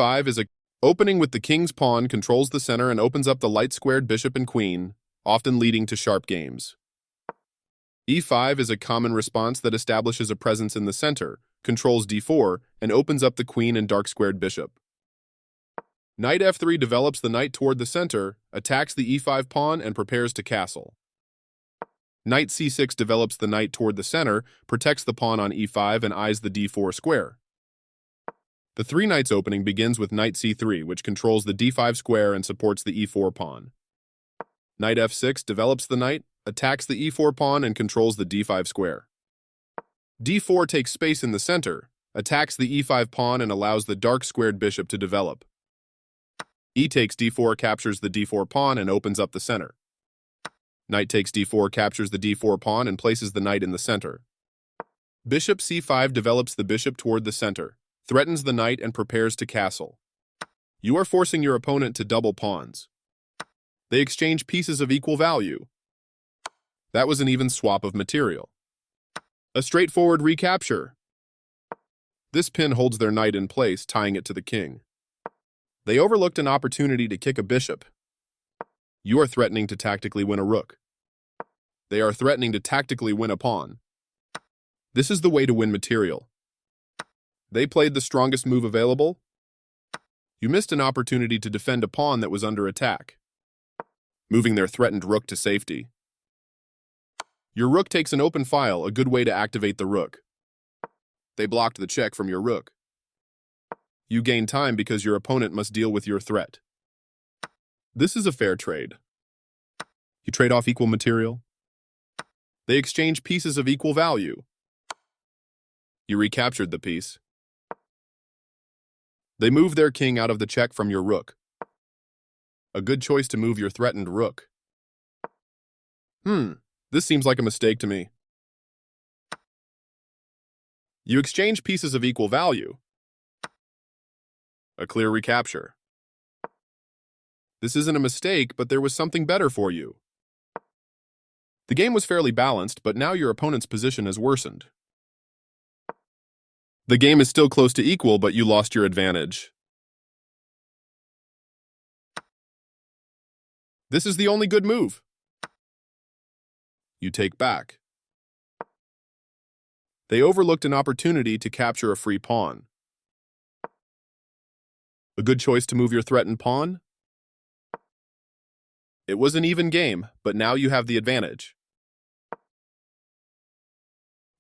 e5 is a opening with the king's pawn controls the center and opens up the light-squared bishop and queen, often leading to sharp games. e5 is a common response that establishes a presence in the center, controls d4, and opens up the queen and dark-squared bishop. Knight f3 develops the knight toward the center, attacks the e5 pawn, and prepares to castle. Knight c6 develops the knight toward the center, protects the pawn on e5, and eyes the d4 square. The three knights opening begins with knight c3, which controls the d5 square and supports the e4 pawn. Knight f6 develops the knight, attacks the e4 pawn, and controls the d5 square. d4 takes space in the center, attacks the e5 pawn, and allows the dark-squared bishop to develop. E takes d4 captures the d4 pawn and opens up the center. Knight takes d4 captures the d4 pawn and places the knight in the center. Bishop c5 develops the bishop toward the center, threatens the knight, and prepares to castle. You are forcing your opponent to double pawns. They exchange pieces of equal value. That was an even swap of material. A straightforward recapture. This pin holds their knight in place, tying it to the king. They overlooked an opportunity to kick a bishop. You are threatening to tactically win a rook. They are threatening to tactically win a pawn. This is the way to win material. They played the strongest move available. You missed an opportunity to defend a pawn that was under attack, moving their threatened rook to safety. Your rook takes an open file, a good way to activate the rook. They blocked the check from your rook. You gain time because your opponent must deal with your threat. This is a fair trade. You trade off equal material. They exchange pieces of equal value. You recaptured the piece. They move their king out of the check from your rook. A good choice to move your threatened rook. This seems like a mistake to me. You exchange pieces of equal value. A clear recapture. This isn't a mistake, but there was something better for you. The game was fairly balanced, but now your opponent's position has worsened. The game is still close to equal, but you lost your advantage. This is the only good move. You take back. They overlooked an opportunity to capture a free pawn. A good choice to move your threatened pawn? It was an even game, but now you have the advantage.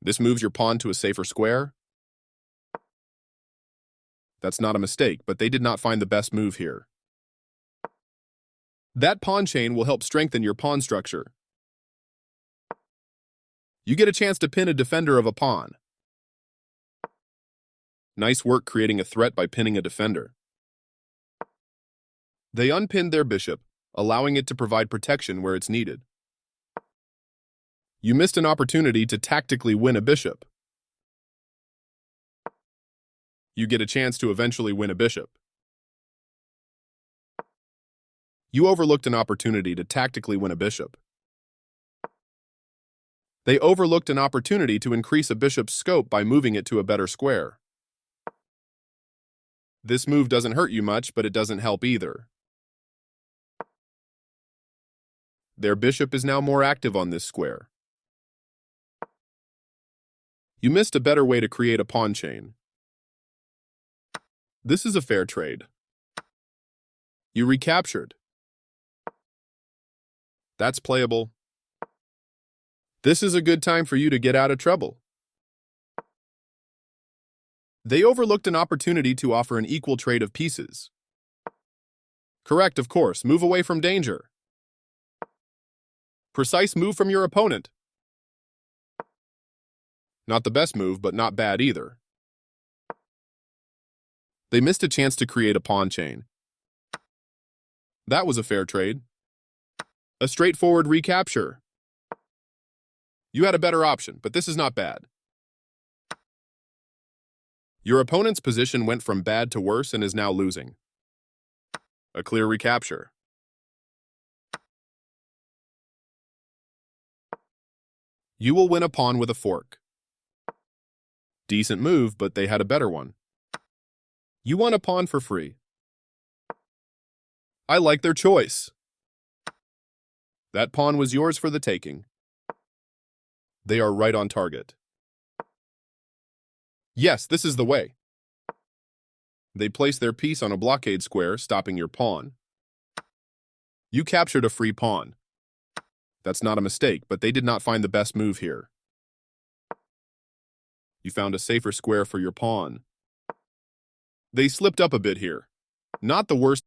This moves your pawn to a safer square. That's not a mistake, but they did not find the best move here. That pawn chain will help strengthen your pawn structure. You get a chance to pin a defender of a pawn. Nice work creating a threat by pinning a defender. They unpinned their bishop, allowing it to provide protection where it's needed. You missed an opportunity to tactically win a bishop. You get a chance to eventually win a bishop. You overlooked an opportunity to tactically win a bishop. They overlooked an opportunity to increase a bishop's scope by moving it to a better square. This move doesn't hurt you much, but it doesn't help either. Their bishop is now more active on this square. You missed a better way to create a pawn chain. This is a fair trade. You recaptured. That's playable. This is a good time for you to get out of trouble. They overlooked an opportunity to offer an equal trade of pieces. Correct, of course. Move away from danger. Precise move from your opponent. Not the best move, but not bad either. They missed a chance to create a pawn chain. That was a fair trade. A straightforward recapture. You had a better option, but this is not bad. Your opponent's position went from bad to worse and is now losing. A clear recapture. You will win a pawn with a fork. Decent move, but they had a better one. You want a pawn for free. I like their choice. That pawn was yours for the taking. They are right on target. Yes, this is the way. They place their piece on a blockade square, stopping your pawn. You captured a free pawn. That's not a mistake, but they did not find the best move here. You found a safer square for your pawn. They slipped up a bit here. Not the worst.